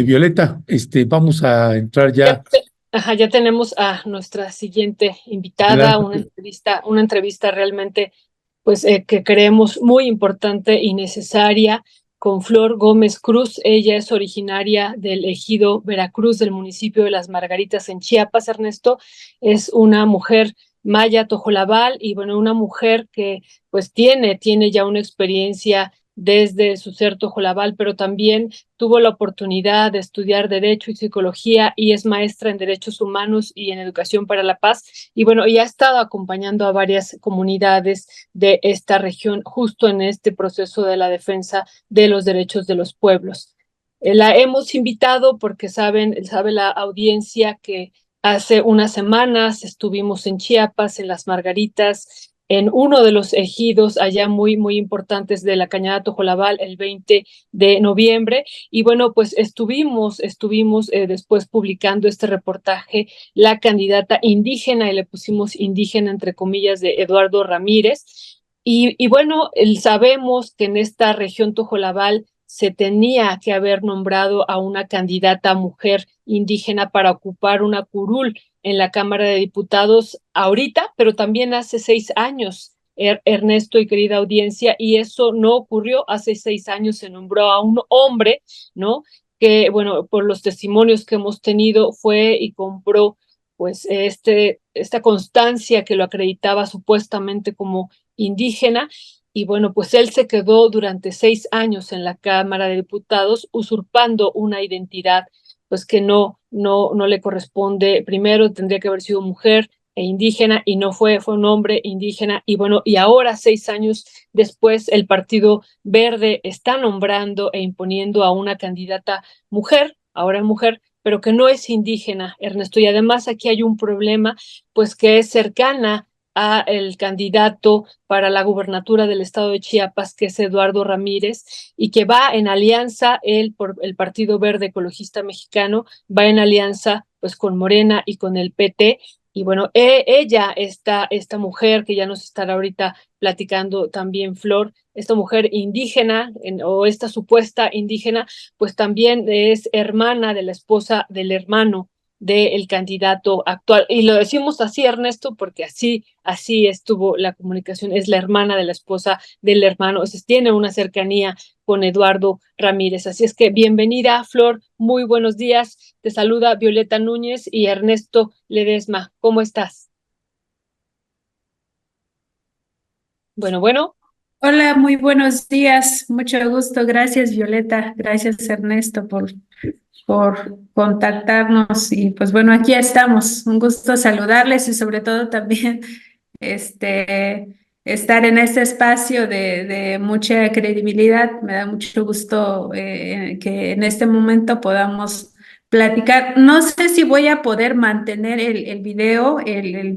Violeta, vamos a entrar Ya, ya. ya tenemos a nuestra siguiente invitada, Adelante. una entrevista realmente, pues, que creemos muy importante y necesaria con Flor Gómez Cruz. Ella es originaria del ejido Veracruz, del municipio de Las Margaritas en Chiapas, Ernesto. Es una mujer maya tojolabal y bueno, una mujer que pues tiene ya una experiencia desde su ser tojolabal, pero también tuvo la oportunidad de estudiar Derecho y Psicología y es maestra en Derechos Humanos y en Educación para la Paz. Y bueno, y ha estado acompañando a varias comunidades de esta región justo en este proceso de la defensa de los derechos de los pueblos. La hemos invitado porque sabe la audiencia que hace unas semanas estuvimos en Chiapas, en Las Margaritas, en uno de los ejidos allá muy importantes de la Cañada Tojolabal, el 20 de noviembre. Y bueno, pues estuvimos después publicando este reportaje, la candidata indígena, y le pusimos indígena entre comillas, de Eduardo Ramírez. Y bueno, sabemos que en esta región Tojolabal se tenía que haber nombrado a una candidata mujer indígena para ocupar una curul en la Cámara de Diputados ahorita, pero también hace 6 años. Ernesto y querida audiencia, y eso no ocurrió. Hace 6 años se nombró a un hombre, ¿no? Que, bueno, por los testimonios que hemos tenido, fue y compró pues esta constancia que lo acreditaba supuestamente como indígena. Y bueno, pues él se quedó durante 6 años en la Cámara de Diputados usurpando una identidad pues que no le corresponde. Primero tendría que haber sido mujer e indígena y no fue un hombre indígena. Y bueno, y ahora 6 años después el Partido Verde está nombrando e imponiendo a una candidata mujer, ahora mujer, pero que no es indígena, Ernesto. Y además aquí hay un problema, pues que es cercana a el candidato para la gubernatura del estado de Chiapas, que es Eduardo Ramírez, y que va en alianza, él por el Partido Verde Ecologista Mexicano, va en alianza pues con Morena y con el PT. Y bueno, ella, esta mujer que ya nos estará ahorita platicando también Flor, esta mujer indígena o esta supuesta indígena, pues también es hermana de la esposa del hermano del candidato actual. Y lo decimos así, Ernesto, porque así estuvo la comunicación. Es la hermana de la esposa del hermano, o sea, tiene una cercanía con Eduardo Ramírez. Así es que bienvenida, Flor, muy buenos días. Te saluda Violeta Núñez y Ernesto Ledesma. ¿Cómo estás? Bueno. Hola, muy buenos días. Mucho gusto. Gracias, Violeta. Gracias, Ernesto, por contactarnos. Y pues bueno, aquí estamos. Un gusto saludarles y sobre todo también estar en este espacio de mucha credibilidad. Me da mucho gusto que en este momento podamos platicar. No sé si voy a poder mantener el video,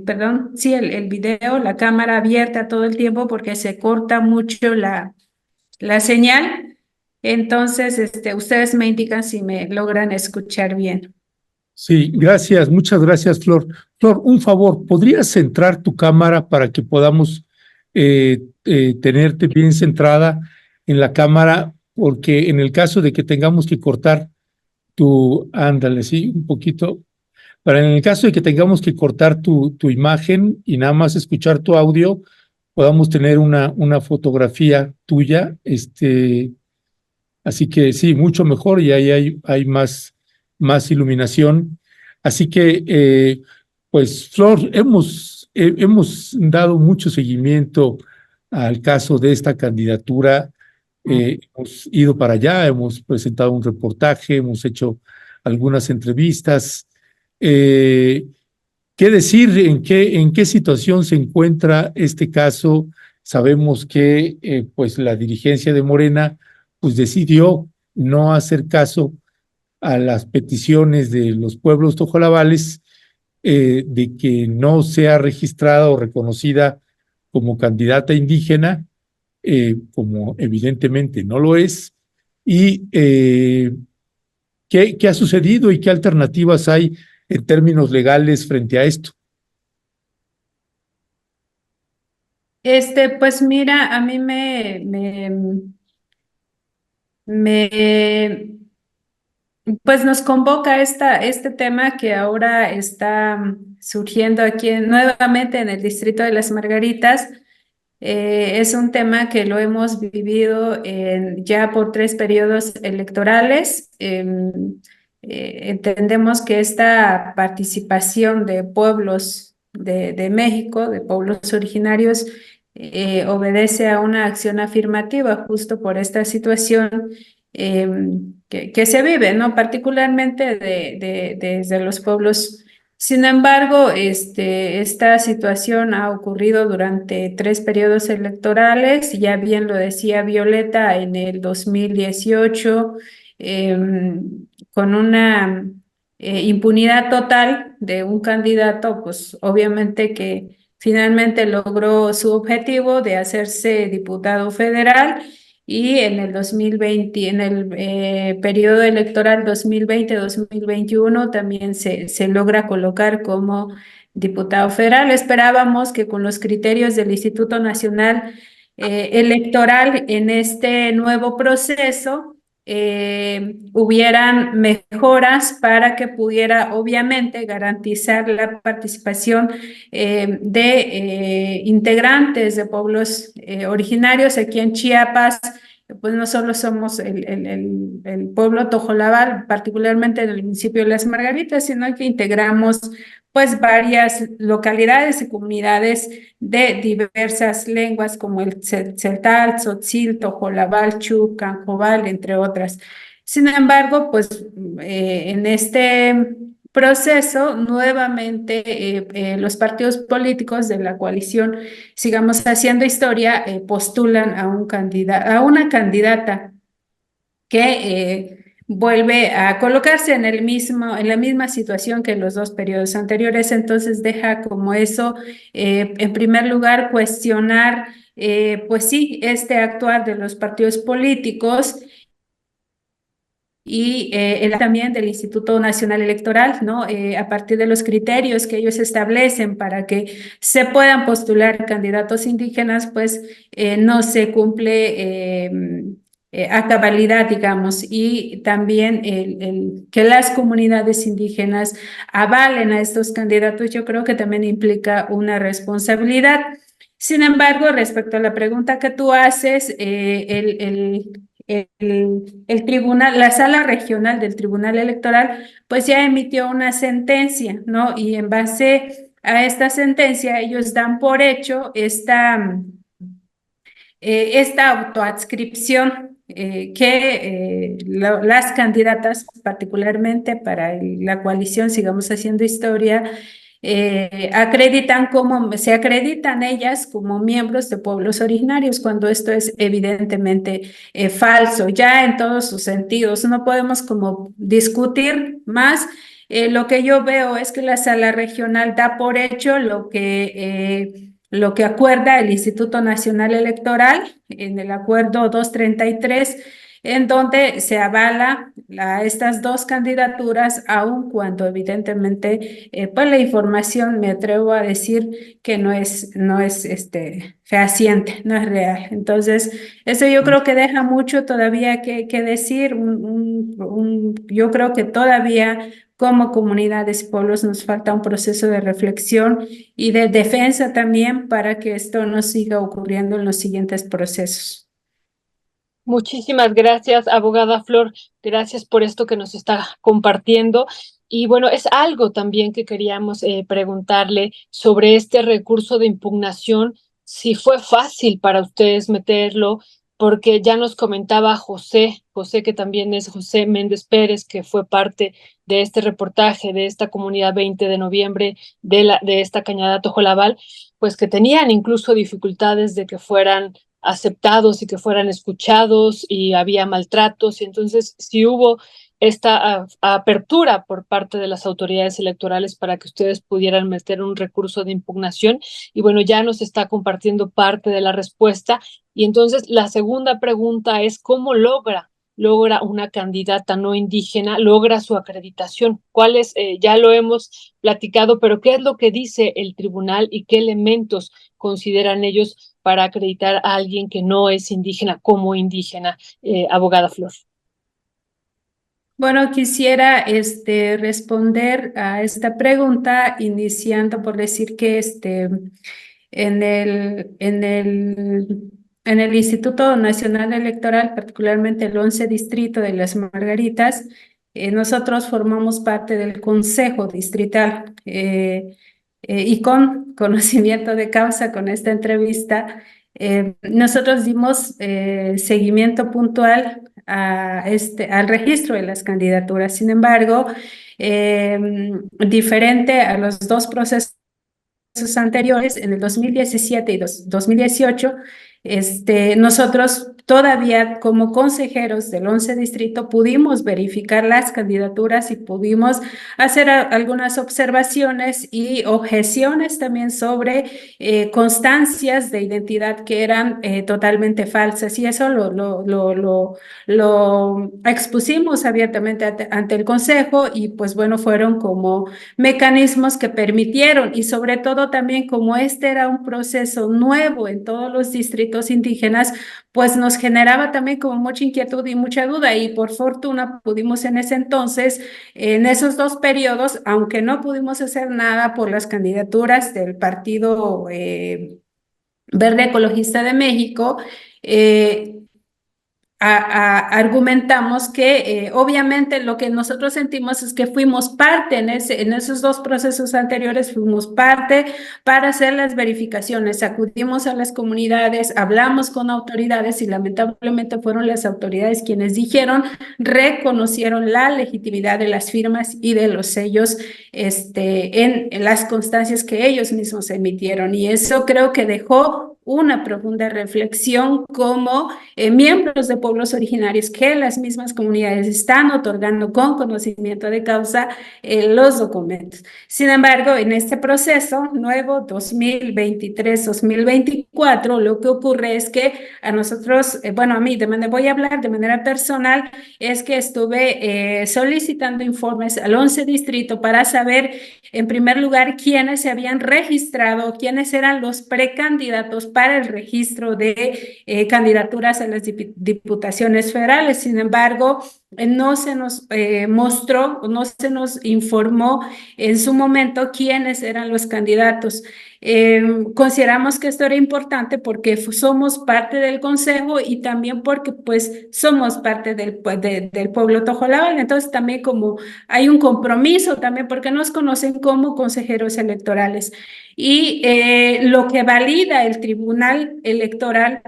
perdón, sí, el video, la cámara abierta todo el tiempo porque se corta mucho la señal. Entonces, ustedes me indican si me logran escuchar bien. Sí, gracias, muchas gracias, Flor. Flor, un favor, ¿podrías centrar tu cámara para que podamos tenerte bien centrada en la cámara? Porque en el caso de que tengamos que cortar ándale, sí, un poquito. Para en el caso de que tengamos que cortar tu imagen y nada más escuchar tu audio, podamos tener una fotografía tuya, así que sí, mucho mejor y ahí hay más iluminación. Así que, pues, Flor, hemos dado mucho seguimiento al caso de esta candidatura. Hemos ido para allá, hemos presentado un reportaje, hemos hecho algunas entrevistas. Eh, ¿Qué decir? ¿En qué situación se encuentra este caso? Sabemos que pues la dirigencia de Morena pues decidió no hacer caso a las peticiones de los pueblos tojolabales de que no sea registrada o reconocida como candidata indígena, como evidentemente no lo es. ¿Y qué ha sucedido y qué alternativas hay en términos legales frente a esto? Pues mira, a mí me Pues nos convoca este tema que ahora está surgiendo aquí nuevamente en el Distrito de Las Margaritas. Es un tema que lo hemos vivido ya por 3 periodos electorales. Entendemos que esta participación de pueblos de México, de pueblos originarios, obedece a una acción afirmativa justo por esta situación que se vive, ¿no? Particularmente desde los pueblos. Sin embargo, esta situación ha ocurrido durante 3 periodos electorales, ya bien lo decía Violeta en el 2018, con una impunidad total de un candidato, pues obviamente que finalmente logró su objetivo de hacerse diputado federal. Y en el 2020, en el periodo electoral 2020-2021 también se logra colocar como diputado federal. Esperábamos que con los criterios del Instituto Nacional Electoral en este nuevo proceso hubieran mejoras para que pudiera obviamente garantizar la participación de integrantes de pueblos originarios aquí en Chiapas. Pues no solo somos el pueblo Tojolabal, particularmente en el municipio de Las Margaritas, sino que integramos pues varias localidades y comunidades de diversas lenguas como el Tzeltal, Tzotzil, Tojolabal, Chuc, Canjobal, entre otras. Sin embargo, pues en este proceso, nuevamente los partidos políticos de la coalición Sigamos Haciendo Historia postulan a una candidata que vuelve a colocarse en la misma situación que en los 2 periodos anteriores. Entonces deja como eso, en primer lugar, cuestionar, pues sí, este actuar de los partidos políticos y también del Instituto Nacional Electoral, ¿no? A partir de los criterios que ellos establecen para que se puedan postular candidatos indígenas, pues no se cumple a cabalidad, digamos, y también que las comunidades indígenas avalen a estos candidatos, yo creo que también implica una responsabilidad. Sin embargo, respecto a la pregunta que tú haces, el tribunal, la sala regional del Tribunal Electoral, pues ya emitió una sentencia, ¿no? Y en base a esta sentencia, ellos dan por hecho esta autoadscripción que las candidatas, particularmente para la coalición Sigamos Haciendo Historia, se acreditan ellas como miembros de pueblos originarios, cuando esto es evidentemente falso, ya en todos sus sentidos. No podemos como discutir más. Lo que yo veo es que la sala regional da por hecho lo que acuerda el Instituto Nacional Electoral en el acuerdo 233, en donde se avala a estas dos candidaturas, aun cuando evidentemente pues la información, me atrevo a decir que no es fehaciente, no es real. Entonces, eso yo creo que deja mucho todavía que decir. Yo creo que todavía como comunidades y pueblos nos falta un proceso de reflexión y de defensa también para que esto no siga ocurriendo en los siguientes procesos. Muchísimas gracias, abogada Flor. Gracias por esto que nos está compartiendo. Y bueno, es algo también que queríamos preguntarle sobre este recurso de impugnación, si fue fácil para ustedes meterlo, porque ya nos comentaba José que también es José Méndez Pérez, que fue parte de este reportaje de esta comunidad 20 de noviembre de esta cañada Tojolabal, pues que tenían incluso dificultades de que fueran aceptados y que fueran escuchados, y había maltratos, y entonces si hubo esta apertura por parte de las autoridades electorales para que ustedes pudieran meter un recurso de impugnación. Y bueno, ya nos está compartiendo parte de la respuesta. Y entonces la segunda pregunta es: ¿cómo logra una candidata no indígena, logra su acreditación? ¿Cuáles? Ya lo hemos platicado, pero ¿qué es lo que dice el tribunal y qué elementos consideran ellos para acreditar a alguien que no es indígena como indígena, abogada Flor? Bueno, quisiera responder a esta pregunta iniciando por decir que en el Instituto Nacional Electoral, particularmente el 11 Distrito de Las Margaritas, nosotros formamos parte del Consejo Distrital y con conocimiento de causa con esta entrevista, nosotros dimos seguimiento puntual al registro de las candidaturas. Sin embargo, diferente a los dos procesos anteriores, en el 2017 y 2018, nosotros todavía como consejeros del 11 distrito pudimos verificar las candidaturas y pudimos hacer algunas observaciones y objeciones también sobre constancias de identidad que eran totalmente falsas, y eso lo expusimos abiertamente ante el consejo, y pues bueno, fueron como mecanismos que permitieron, y sobre todo también como este era un proceso nuevo en todos los distritos indígenas, pues nos generaba también como mucha inquietud y mucha duda, y por fortuna pudimos en ese entonces, en esos dos periodos, aunque no pudimos hacer nada por las candidaturas del Partido Verde Ecologista de México, argumentamos que obviamente lo que nosotros sentimos es que fuimos parte en esos dos procesos anteriores, fuimos parte para hacer las verificaciones, acudimos a las comunidades, hablamos con autoridades, y lamentablemente fueron las autoridades quienes reconocieron la legitimidad de las firmas y de los sellos en las constancias que ellos mismos emitieron, y eso creo que dejó una profunda reflexión como miembros de pueblos originarios que las mismas comunidades están otorgando con conocimiento de causa los documentos. Sin embargo, en este proceso nuevo 2023-2024, lo que ocurre es que a nosotros, bueno, a mí, voy a hablar de manera personal, es que estuve solicitando informes al 11 distrito para saber, en primer lugar, quiénes se habían registrado, quiénes eran los precandidatos para el registro de candidaturas a las diputaciones federales. Sin embargo, no se nos mostró, no se nos informó en su momento quiénes eran los candidatos. Consideramos que esto era importante porque somos parte del consejo, y también porque pues somos parte del pueblo tojolabal. Entonces también como hay un compromiso también porque nos conocen como consejeros electorales. Y lo que valida el Tribunal Electoral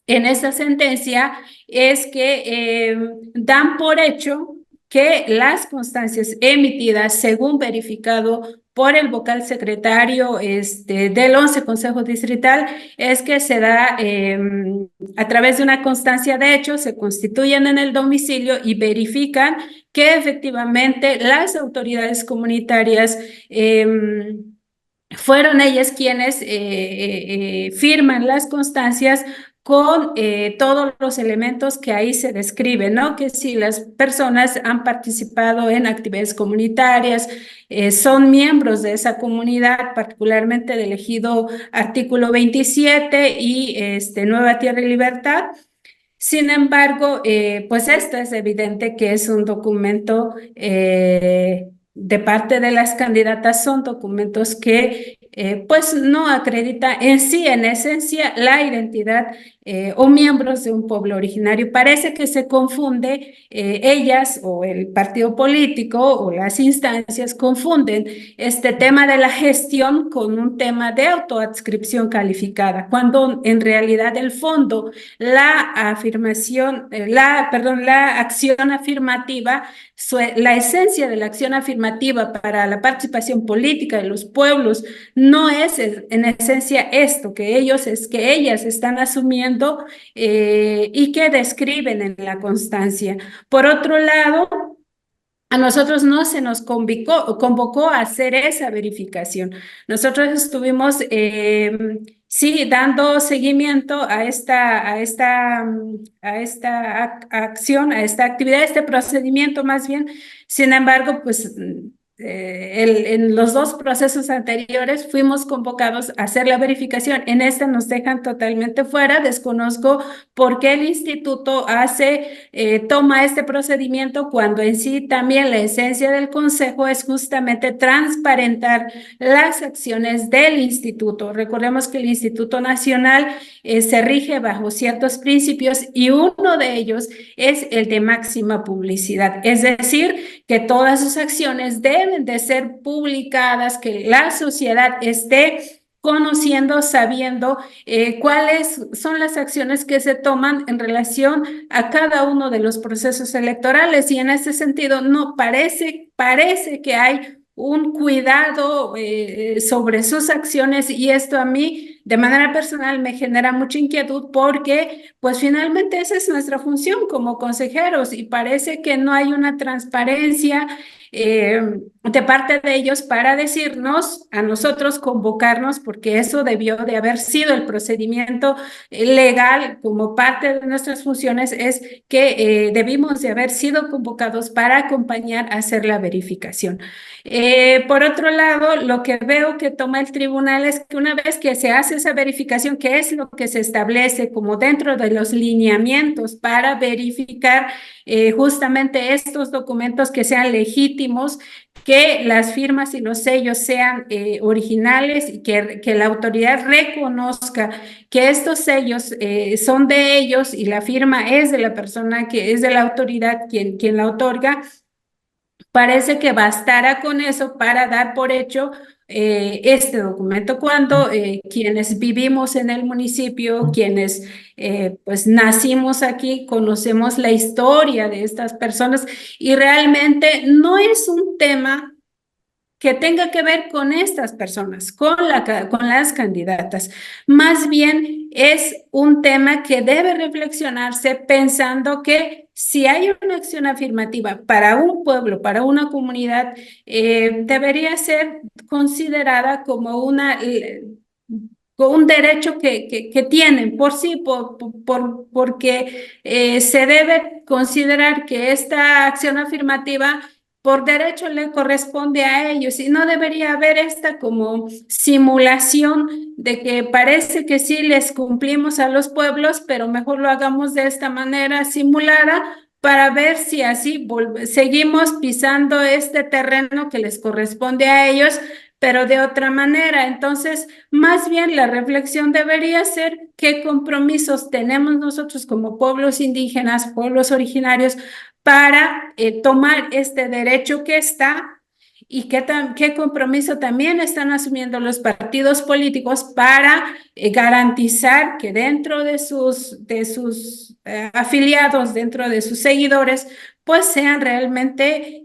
en esta sentencia es que dan por hecho que las constancias emitidas, según verificado por el vocal secretario del 11 Consejo Distrital, es que se da a través de una constancia de hecho, se constituyen en el domicilio y verifican que efectivamente las autoridades comunitarias fueron ellas quienes firman las constancias con todos los elementos que ahí se describen, ¿no? Que si las personas han participado en actividades comunitarias, son miembros de esa comunidad, particularmente del ejido artículo 27 y Nueva Tierra y Libertad. Sin embargo, pues esto es evidente que es un documento de parte de las candidatas, son documentos que pues no acredita en sí, en esencia, la identidad o miembros de un pueblo originario. Parece que se confunde, ellas o el partido político o las instancias confunden este tema de la gestión con un tema de autoadscripción calificada, cuando en realidad el fondo, la acción afirmativa, la esencia de la acción afirmativa para la participación política de los pueblos no es en esencia esto que ellas están asumiendo y que describen en la constancia. Por otro lado, a nosotros no se nos convocó a hacer esa verificación. Nosotros estuvimos, sí, dando seguimiento a esta acción, a esta actividad, a este procedimiento más bien. Sin embargo, pues en los dos procesos anteriores fuimos convocados a hacer la verificación. En este nos dejan totalmente fuera. Desconozco por qué el instituto toma este procedimiento cuando en sí también la esencia del consejo es justamente transparentar las acciones del instituto. Recordemos que el Instituto Nacional se rige bajo ciertos principios y uno de ellos es el de máxima publicidad, es decir, que todas sus acciones deben de ser publicadas, que la sociedad esté conociendo, sabiendo cuáles son las acciones que se toman en relación a cada uno de los procesos electorales. Y en ese sentido, no parece que hay un cuidado sobre sus acciones, y esto a mí de manera personal me genera mucha inquietud porque pues finalmente esa es nuestra función como consejeros y parece que no hay una transparencia de parte de ellos para decirnos a nosotros, convocarnos, porque eso debió de haber sido el procedimiento legal como parte de nuestras funciones, es que debimos de haber sido convocados para acompañar a hacer la verificación. Por otro lado, lo que veo que toma el tribunal es que una vez que se hace esa verificación, que es lo que se establece como dentro de los lineamientos para verificar justamente estos documentos que sean legítimos, que las firmas y los sellos sean originales y que la autoridad reconozca que estos sellos son de ellos y la firma es de la persona que es de la autoridad quien la otorga. Parece que bastará con eso para dar por hecho este documento, cuando quienes vivimos en el municipio, quienes pues nacimos aquí, conocemos la historia de estas personas y realmente no es un tema que tenga que ver con estas personas, con las candidatas. Más bien es un tema que debe reflexionarse pensando que si hay una acción afirmativa para un pueblo, para una comunidad, debería ser considerada como un derecho que tienen por sí, porque se debe considerar que esta acción afirmativa por derecho le corresponde a ellos y no debería haber esta como simulación de que parece que sí les cumplimos a los pueblos, pero mejor lo hagamos de esta manera simulada para ver si así seguimos pisando este terreno que les corresponde a ellos, pero de otra manera. Entonces, más bien la reflexión debería ser qué compromisos tenemos nosotros como pueblos indígenas, pueblos originarios, para tomar este derecho que está y qué compromiso también están asumiendo los partidos políticos para garantizar que dentro de sus afiliados, dentro de sus seguidores, pues sean realmente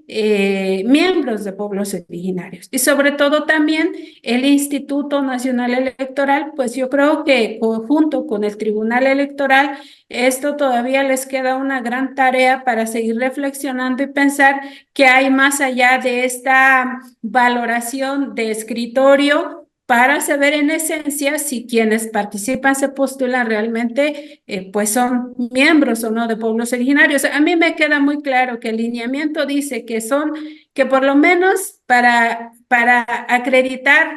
miembros de pueblos originarios. Y sobre todo también el Instituto Nacional Electoral, pues yo creo que junto con el Tribunal Electoral, esto todavía les queda una gran tarea para seguir reflexionando y pensar que hay más allá de esta valoración de escritorio para saber en esencia si quienes participan se postulan realmente pues son miembros o no de pueblos originarios. A mí me queda muy claro que el lineamiento dice que por lo menos para acreditar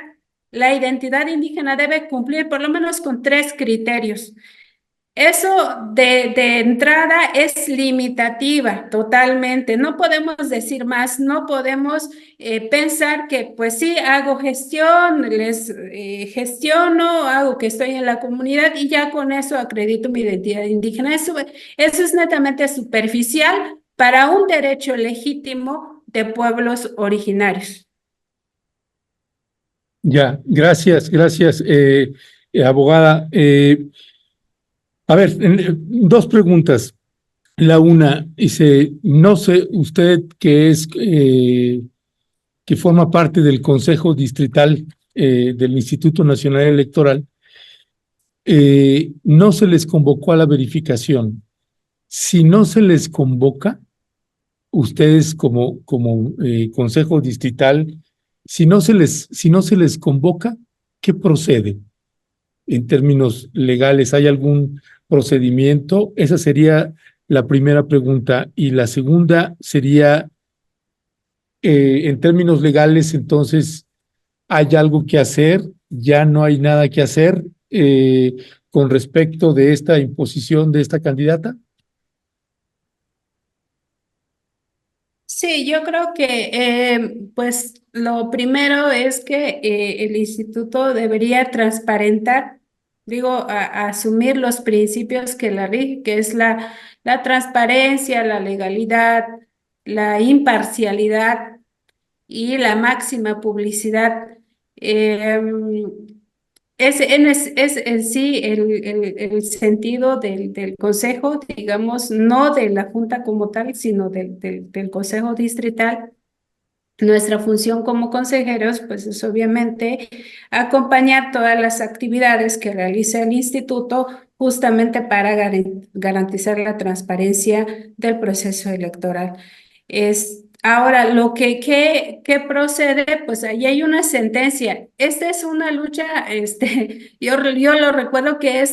la identidad indígena debe cumplir por lo menos con 3 criterios. Eso de entrada es limitativa totalmente, no podemos decir más, no podemos pensar que pues sí, hago gestión, les gestiono, hago que estoy en la comunidad y ya con eso acredito mi identidad indígena. Eso es netamente superficial para un derecho legítimo de pueblos originarios. Ya, gracias, abogada. A ver, 2 preguntas. La una, dice, no sé, usted que forma parte del Consejo Distrital del Instituto Nacional Electoral, no se les convocó a la verificación. Si no se les convoca, ustedes como Consejo Distrital, si no se les convoca, ¿qué procede en términos legales? ¿Hay algún procedimiento? Esa sería la primera pregunta. Y la segunda sería, en términos legales, entonces, ¿hay algo que hacer? ¿Ya no hay nada que hacer con respecto de esta imposición de esta candidata? Sí, yo creo que pues lo primero es que el instituto debería transparentar, digo, asumir los principios que la rigen, que es la transparencia, la legalidad, la imparcialidad y la máxima publicidad. Em, es en sí el sentido del consejo, digamos, no de la junta como tal, sino del consejo distrital. Nuestra función como consejeros, pues es obviamente acompañar todas las actividades que realiza el instituto justamente para garantizar la transparencia del proceso electoral. Ahora, que procede, pues ahí hay una sentencia. Esta es una lucha, yo lo recuerdo que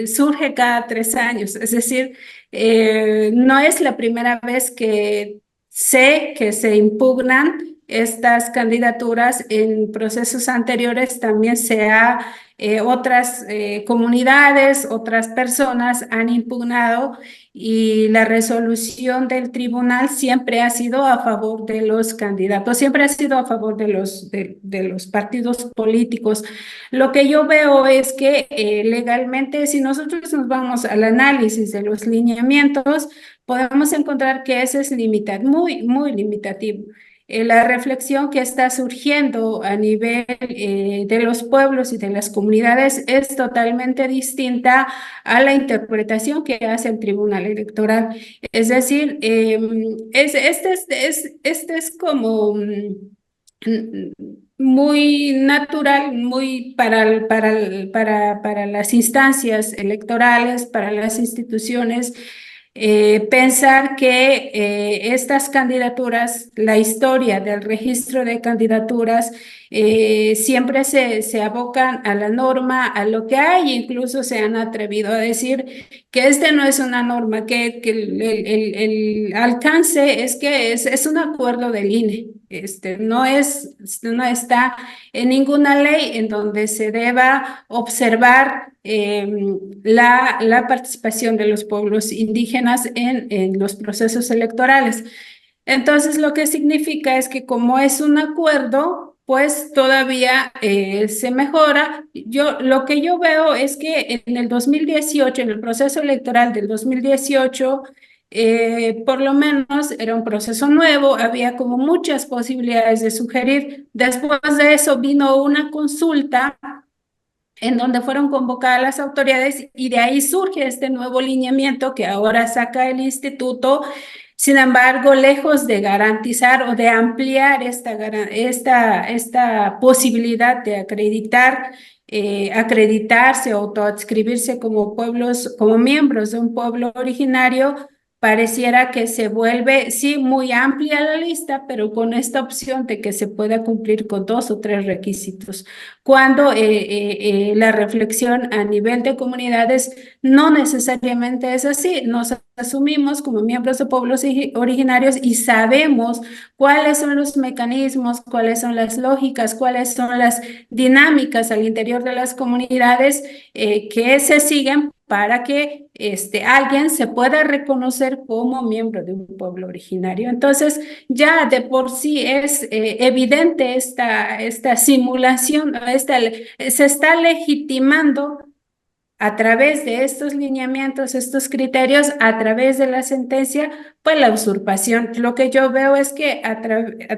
surge cada 3 años, es decir, no es la primera vez que sé que se impugnan estas candidaturas. En procesos anteriores también otras comunidades, otras personas han impugnado y la resolución del tribunal siempre ha sido a favor de los candidatos, siempre ha sido a favor de los partidos políticos. Lo que yo veo es que legalmente, si nosotros nos vamos al análisis de los lineamientos, podemos encontrar que ese es muy limitativo. La reflexión que está surgiendo a nivel de los pueblos y de las comunidades es totalmente distinta a la interpretación que hace el Tribunal Electoral. Es decir, este es como muy natural, muy para las instancias electorales, para las instituciones, pensar que estas candidaturas, la historia del registro de candidaturas, siempre se abocan a la norma, a lo que hay, incluso se han atrevido a decir que no es una norma, que el alcance es que es un acuerdo del INE. No está en ninguna ley en donde se deba observar la participación de los pueblos indígenas en los procesos electorales. Entonces, lo que significa es que como es un acuerdo, pues todavía se mejora. Lo que yo veo es que en el 2018, en el proceso electoral del 2018, por lo menos era un proceso nuevo, había como muchas posibilidades de sugerir. Después de eso vino una consulta en donde fueron convocadas las autoridades y de ahí surge este nuevo lineamiento que ahora saca el instituto. Sin embargo, lejos de garantizar o de ampliar esta posibilidad de acreditarse o autoadscribirse como miembros de un pueblo originario, pareciera que se vuelve, sí, muy amplia la lista, pero con esta opción de que se pueda cumplir con 2 o 3 requisitos, cuando la reflexión a nivel de comunidades no necesariamente es así. Nos asumimos como miembros de pueblos originarios y sabemos cuáles son los mecanismos, cuáles son las lógicas, cuáles son las dinámicas al interior de las comunidades que se siguen para que alguien se pueda reconocer como miembro de un pueblo originario. Entonces, ya de por sí es evidente esta simulación, se está legitimando a través de estos lineamientos, estos criterios, a través de la sentencia, pues la usurpación. Lo que yo veo es que a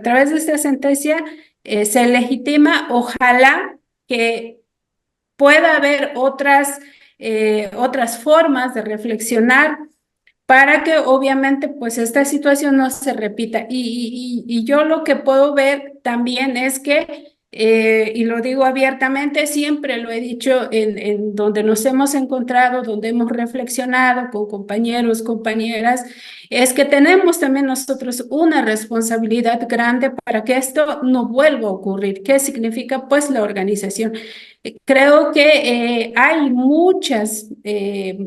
través de esta sentencia se legitima, ojalá que pueda haber otras formas de reflexionar para que obviamente pues esta situación no se repita. Y yo lo que puedo ver también es que, y lo digo abiertamente, siempre lo he dicho en donde nos hemos encontrado, donde hemos reflexionado con compañeros, compañeras, es que tenemos también nosotros una responsabilidad grande para que esto no vuelva a ocurrir. ¿Qué significa? Pues la organización. Creo que hay muchas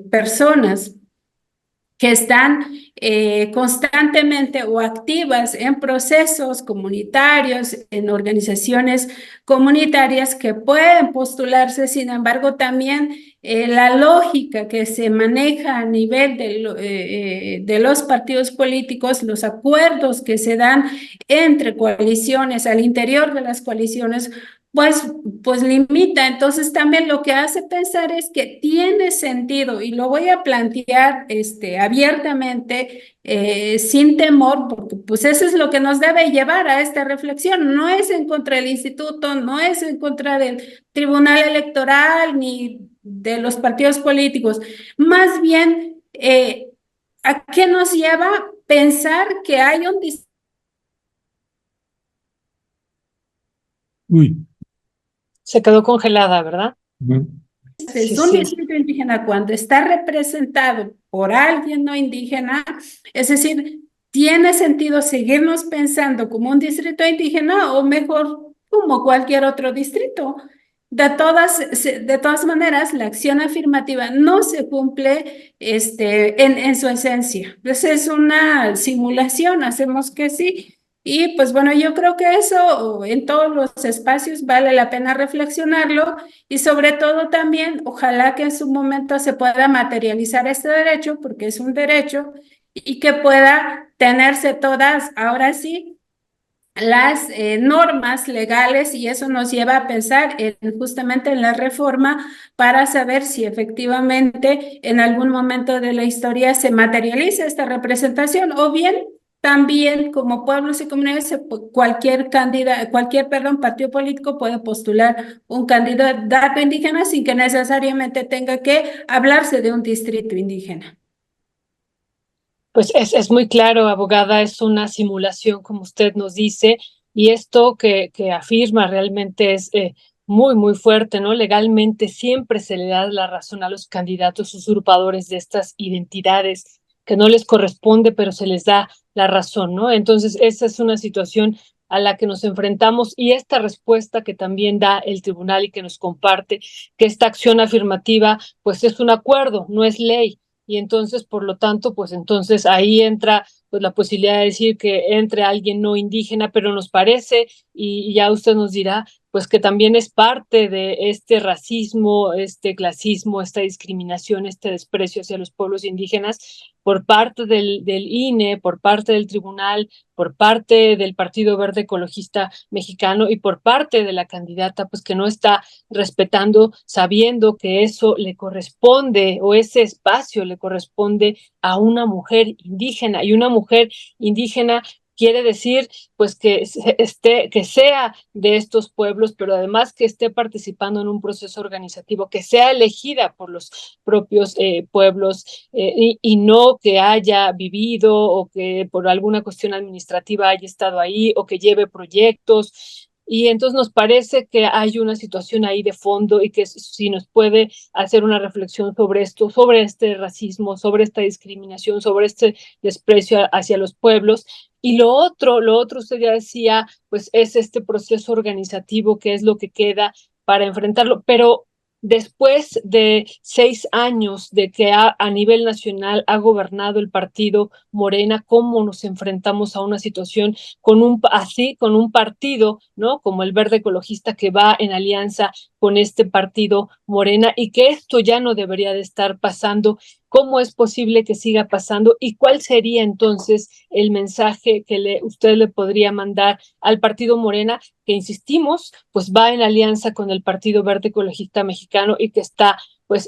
personas que están constantemente o activas en procesos comunitarios, en organizaciones comunitarias que pueden postularse. Sin embargo, también la lógica que se maneja a nivel de los partidos políticos, los acuerdos que se dan entre coaliciones, al interior de las coaliciones, pues limita. Entonces también lo que hace pensar es que tiene sentido, y lo voy a plantear abiertamente, sin temor, porque pues eso es lo que nos debe llevar a esta reflexión. No es en contra del instituto, no es en contra del Tribunal Electoral ni de los partidos políticos. Más bien, ¿a qué nos lleva pensar que hay un Uy. Se quedó congelada, ¿verdad? es Sí, un sí. distrito indígena cuando está representado por alguien no indígena? Es decir, ¿tiene sentido seguirnos pensando como un distrito indígena o mejor como cualquier otro distrito? De todas maneras, la acción afirmativa no se cumple en su esencia. Entonces es una simulación, hacemos que sí. Y pues bueno, yo creo que eso en todos los espacios vale la pena reflexionarlo, y sobre todo también, ojalá que en su momento se pueda materializar este derecho, porque es un derecho, y que pueda tenerse todas, ahora sí, las normas legales, y eso nos lleva a pensar justamente en la reforma para saber si efectivamente en algún momento de la historia se materializa esta representación, o bien también como pueblos y comunidades cualquier partido político puede postular un candidato indígena sin que necesariamente tenga que hablarse de un distrito indígena. Pues es muy claro, abogada, es una simulación, como usted nos dice, y esto que afirma realmente es muy, muy fuerte, ¿no? Legalmente siempre se le da la razón a los candidatos usurpadores de estas identidades que no les corresponde, pero se les da la razón, ¿no? Entonces, esa es una situación a la que nos enfrentamos, y esta respuesta que también da el tribunal y que nos comparte, que esta acción afirmativa, pues es un acuerdo, no es ley, y entonces, por lo tanto, pues entonces ahí entra pues la posibilidad de decir que entre alguien no indígena, pero nos parece, y ya usted nos dirá, pues que también es parte de este racismo, este clasismo, esta discriminación, este desprecio hacia los pueblos indígenas por parte del INE, por parte del tribunal, por parte del Partido Verde Ecologista Mexicano y por parte de la candidata, pues que no está respetando, sabiendo que eso le corresponde, o ese espacio le corresponde a una mujer indígena, y una mujer indígena quiere decir pues que sea de estos pueblos, pero además que esté participando en un proceso organizativo, que sea elegida por los propios pueblos, y no que haya vivido o que por alguna cuestión administrativa haya estado ahí o que lleve proyectos. Y entonces nos parece que hay una situación ahí de fondo, y que si nos puede hacer una reflexión sobre esto, sobre este racismo, sobre esta discriminación, sobre este desprecio hacia los pueblos. Y lo otro usted ya decía, pues es este proceso organizativo que es lo que queda para enfrentarlo, pero después de 6 años de que a nivel nacional ha gobernado el partido Morena, ¿cómo nos enfrentamos a una situación con un partido, ¿no? Como el Verde Ecologista, que va en alianza con este partido Morena, y que esto ya no debería de estar pasando? ¿Cómo es posible que siga pasando? ¿Y cuál sería entonces el mensaje que usted le podría mandar al partido Morena, que insistimos, pues va en alianza con el Partido Verde Ecologista Mexicano, y que está pues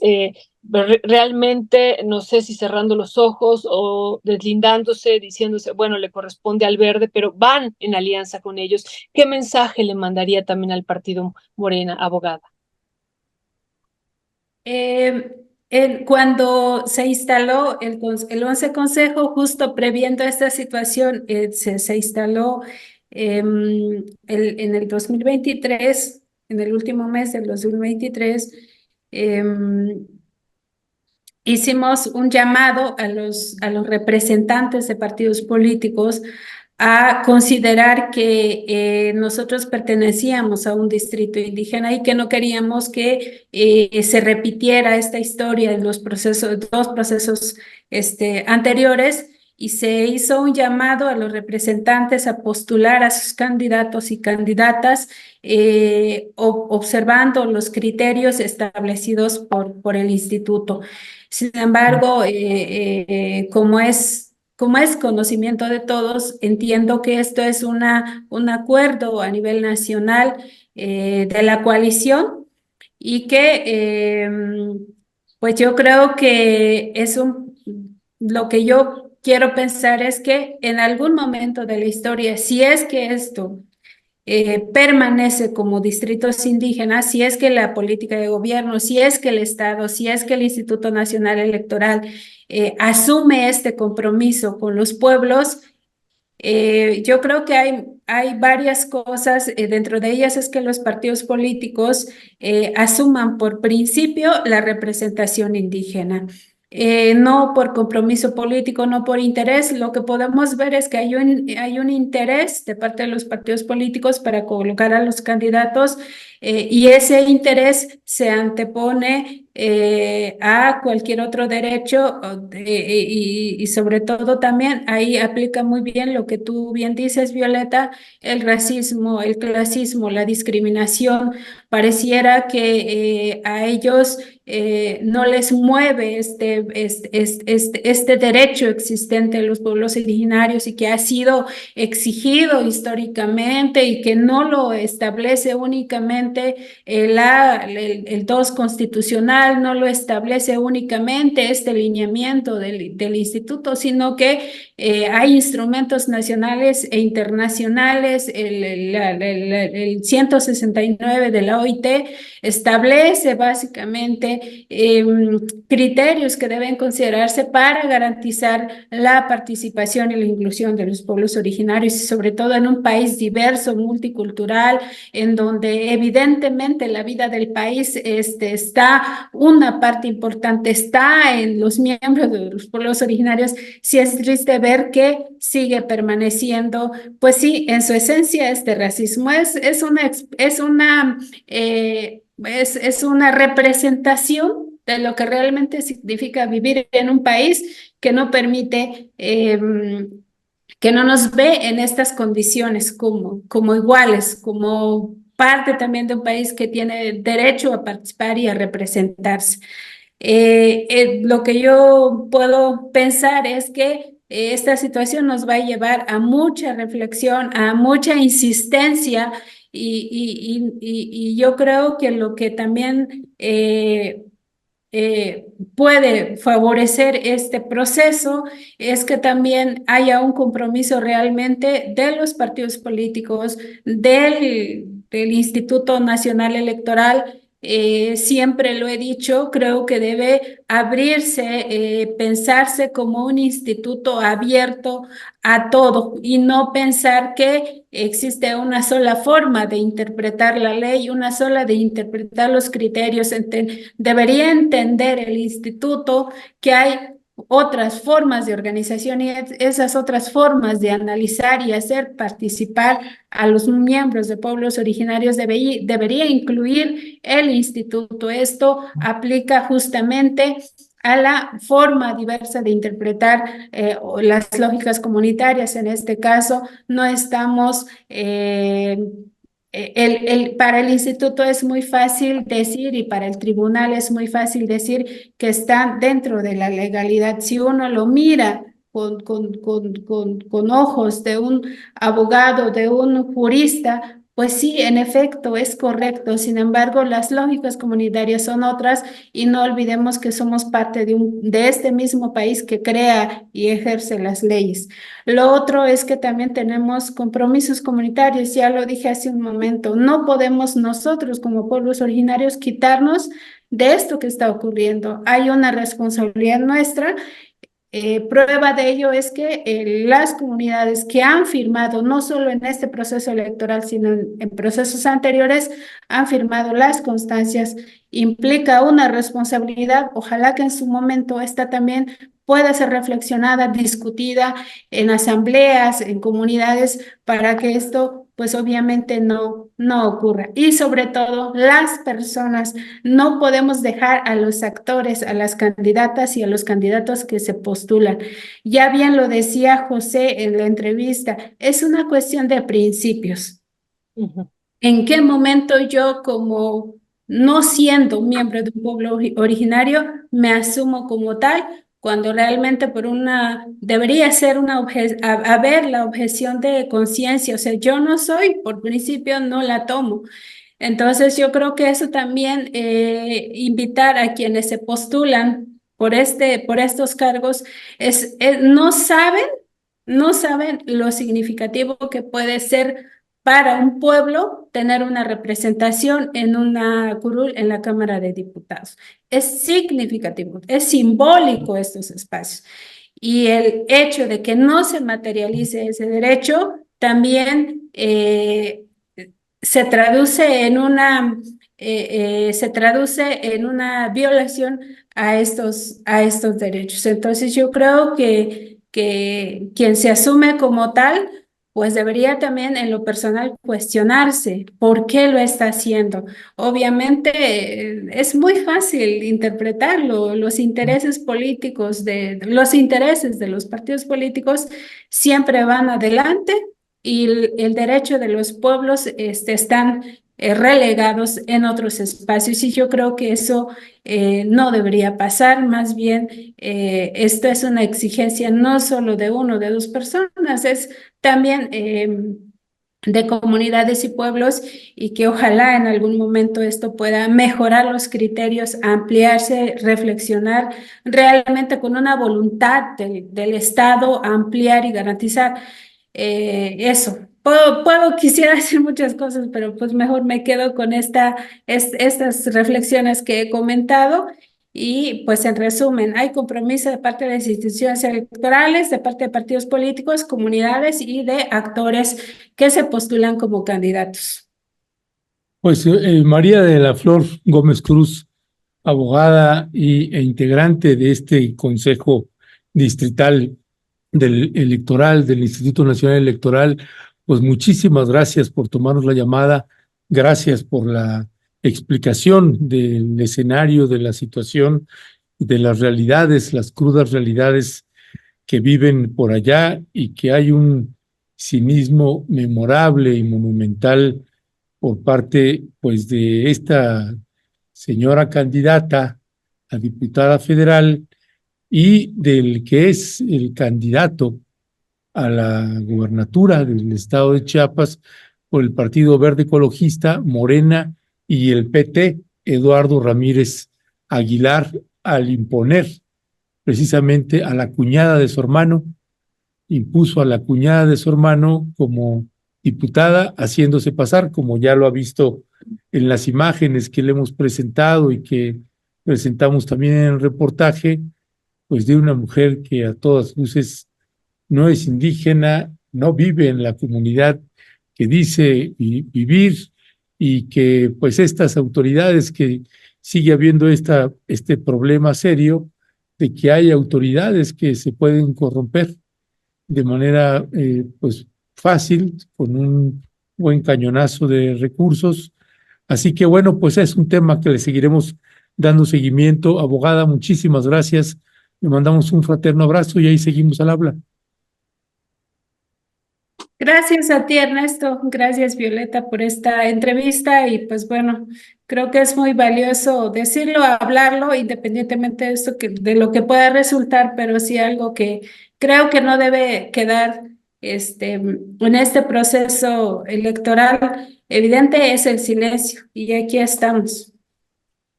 realmente, no sé si cerrando los ojos o deslindándose, diciéndose, bueno, le corresponde al verde, pero van en alianza con ellos? ¿Qué mensaje le mandaría también al partido Morena, abogada? Cuando se instaló el 11 Consejo, justo previendo esta situación, se instaló en el 2023, en el último mes del 2023. Hicimos un llamado a los representantes de partidos políticos a considerar que nosotros pertenecíamos a un distrito indígena y que no queríamos que se repitiera esta historia en los dos procesos anteriores, y se hizo un llamado a los representantes a postular a sus candidatos y candidatas observando los criterios establecidos por el instituto. Sin embargo, como es conocimiento de todos, entiendo que esto es un acuerdo a nivel nacional de la coalición, y que pues yo creo que lo que yo quiero pensar es que en algún momento de la historia, si es que esto permanece como distritos indígenas, si es que la política de gobierno, si es que el Estado, si es que el Instituto Nacional Electoral asume este compromiso con los pueblos, yo creo que hay varias cosas, dentro de ellas es que los partidos políticos asuman por principio la representación indígena. No por compromiso político, no por interés. Lo que podemos ver es que hay un interés de parte de los partidos políticos para colocar a los candidatos, y ese interés se antepone a cualquier otro derecho, y sobre todo también ahí aplica muy bien lo que tú bien dices, Violeta: el racismo, el clasismo, la discriminación. Pareciera que a ellos no les mueve este derecho existente de los pueblos originarios, y que ha sido exigido históricamente, y que no lo establece únicamente el 2 constitucional, no lo establece únicamente este lineamiento del instituto, sino que hay instrumentos nacionales e internacionales. El 169 de la OIT establece básicamente criterios que deben considerarse para garantizar la participación y la inclusión de los pueblos originarios, y sobre todo en un país diverso, multicultural, en donde evidentemente la vida del país está, una parte importante está en los miembros de los pueblos originarios. Sí es triste ver que sigue permaneciendo, pues sí, en su esencia este racismo. Es una representación de lo que realmente significa vivir en un país que no permite, que no nos ve en estas condiciones como iguales, como parte también de un país que tiene derecho a participar y a representarse. Lo que yo puedo pensar es que esta situación nos va a llevar a mucha reflexión, a mucha insistencia, y yo creo que lo que también puede favorecer este proceso es que también haya un compromiso realmente de los partidos políticos, del Instituto Nacional Electoral. Siempre lo he dicho, creo que debe abrirse, pensarse como un instituto abierto a todo, y no pensar que existe una sola forma de interpretar la ley, una sola de interpretar los criterios. Debería entender el instituto que hay otras formas de organización, y esas otras formas de analizar y hacer participar a los miembros de pueblos originarios debería incluir el instituto. Esto aplica justamente a la forma diversa de interpretar las lógicas comunitarias. En este caso, no estamos... para el instituto es muy fácil decir, y para el tribunal es muy fácil decir, que está dentro de la legalidad. Si uno lo mira con ojos de un abogado, de un jurista, pues sí, en efecto, es correcto. Sin embargo, las lógicas comunitarias son otras, y no olvidemos que somos parte de este mismo país que crea y ejerce las leyes. Lo otro es que también tenemos compromisos comunitarios. Ya lo dije hace un momento, no podemos nosotros como pueblos originarios quitarnos de esto que está ocurriendo. Hay una responsabilidad nuestra. Prueba de ello es que las comunidades que han firmado, no solo en este proceso electoral, sino en procesos anteriores, han firmado las constancias. Implica una responsabilidad. Ojalá que en su momento esta también pueda ser reflexionada, discutida en asambleas, en comunidades, para que esto pues obviamente no ocurra. Y sobre todo las personas, no podemos dejar a los actores, a las candidatas y a los candidatos que se postulan. Ya bien lo decía José en la entrevista, es una cuestión de principios. ¿En qué momento yo, como no siendo miembro de un pueblo originario, me asumo como tal, cuando realmente debería ser haber la objeción de conciencia? O sea, yo no soy, por principio no la tomo. Entonces yo creo que eso también, invitar a quienes se postulan por estos cargos, no saben lo significativo que puede ser para un pueblo tener una representación en una curul en la Cámara de Diputados. Es significativo, es simbólico estos espacios. Y el hecho de que no se materialice ese derecho también, se traduce en una violación a estos derechos. Entonces yo creo que quien se asume como tal, pues debería también en lo personal cuestionarse por qué lo está haciendo. Obviamente, es muy fácil interpretarlo. Los intereses políticos los intereses de los partidos políticos siempre van adelante, y el derecho de los pueblos, están relegados en otros espacios, y yo creo que eso, no debería pasar. Más bien, esto es una exigencia no solo de uno, de dos personas, es también, de comunidades y pueblos, y que ojalá en algún momento esto pueda mejorar los criterios, ampliarse, reflexionar realmente con una voluntad del Estado, ampliar y garantizar, eso. Quisiera decir muchas cosas, pero pues mejor me quedo con estas reflexiones que he comentado. Y pues en resumen, hay compromiso de parte de las instituciones electorales, de parte de partidos políticos, comunidades y de actores que se postulan como candidatos. Pues María de la Flor Gómez Cruz, abogada e integrante de este Consejo Distrital del Instituto Nacional Electoral, pues muchísimas gracias por tomarnos la llamada, gracias por la explicación del escenario, de la situación, de las realidades, las crudas realidades que viven por allá, y que hay un cinismo memorable y monumental por parte, pues, de esta señora candidata a diputada federal y del que es el candidato a la gubernatura del estado de Chiapas por el Partido Verde Ecologista, Morena y el PT, Eduardo Ramírez Aguilar, al imponer precisamente a la cuñada de su hermano, impuso a la cuñada de su hermano como diputada, haciéndose pasar, como ya lo ha visto en las imágenes que le hemos presentado y que presentamos también en el reportaje, pues de una mujer que a todas luces no es indígena, no vive en la comunidad que dice vivir, y que pues estas autoridades, que sigue habiendo este problema serio de que hay autoridades que se pueden corromper de manera pues fácil, con un buen cañonazo de recursos. Así que bueno, pues es un tema que le seguiremos dando seguimiento. Abogada, muchísimas gracias. Le mandamos un fraterno abrazo y ahí seguimos al habla. Gracias a ti, Ernesto. Gracias, Violeta, por esta entrevista. Y pues bueno, creo que es muy valioso decirlo, hablarlo, independientemente de esto de lo que pueda resultar, pero sí algo que creo que no debe quedar, en este proceso electoral evidente, es el silencio. Y aquí estamos.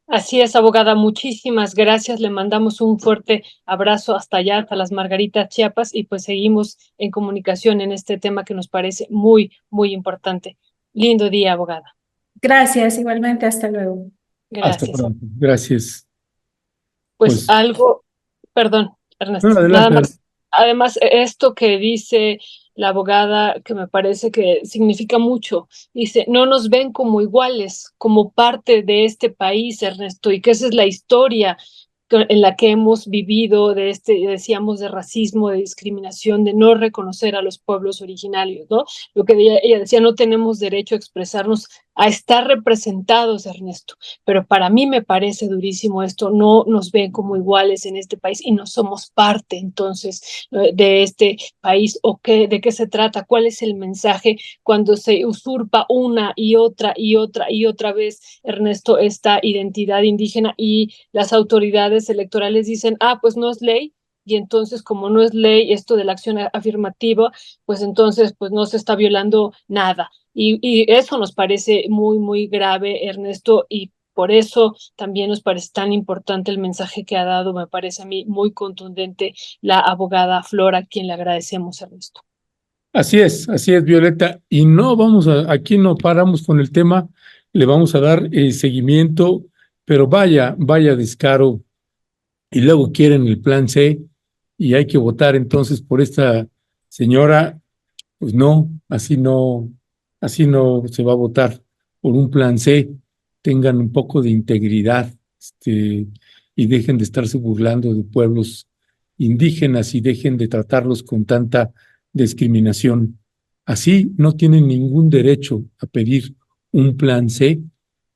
Así es, abogada, muchísimas gracias. Le mandamos un fuerte abrazo hasta allá, hasta las Margaritas, Chiapas, y pues seguimos en comunicación en este tema que nos parece muy, muy importante. Lindo día, abogada. Gracias, igualmente. Hasta luego. Hasta Gracias. pronto. Gracias. Pues algo, perdón, Ernesto, No, nada adelante. más. Además, esto que dice la abogada, que me parece que significa mucho, dice, no nos ven como iguales, como parte de este país, Ernesto, y que esa es la historia en la que hemos vivido decíamos, de racismo, de discriminación, de no reconocer a los pueblos originarios, ¿no? Lo que ella decía, no tenemos derecho a expresarnos, a estar representados, Ernesto, pero para mí me parece durísimo esto, no nos ven como iguales en este país y no somos parte entonces de este país, o de qué se trata, cuál es el mensaje cuando se usurpa una y otra y otra y otra vez, Ernesto, esta identidad indígena, y las autoridades electorales dicen, pues no es ley, y entonces como no es ley esto de la acción afirmativa, pues entonces pues no se está violando nada. Y eso nos parece muy, muy grave, Ernesto, y por eso también nos parece tan importante el mensaje que ha dado, me parece a mí muy contundente, la abogada Flor, a quien le agradecemos, Ernesto. Así es, Violeta. Y no aquí no paramos con el tema, le vamos a dar seguimiento, pero vaya descaro. Y luego quieren el plan C y hay que votar entonces por esta señora. Pues no, así no se va a votar por un plan C. Tengan un poco de integridad, y dejen de estarse burlando de pueblos indígenas y dejen de tratarlos con tanta discriminación. Así no tienen ningún derecho a pedir un plan C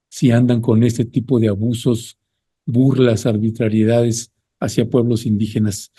si andan con este tipo de abusos, burlas, arbitrariedades hacia pueblos indígenas.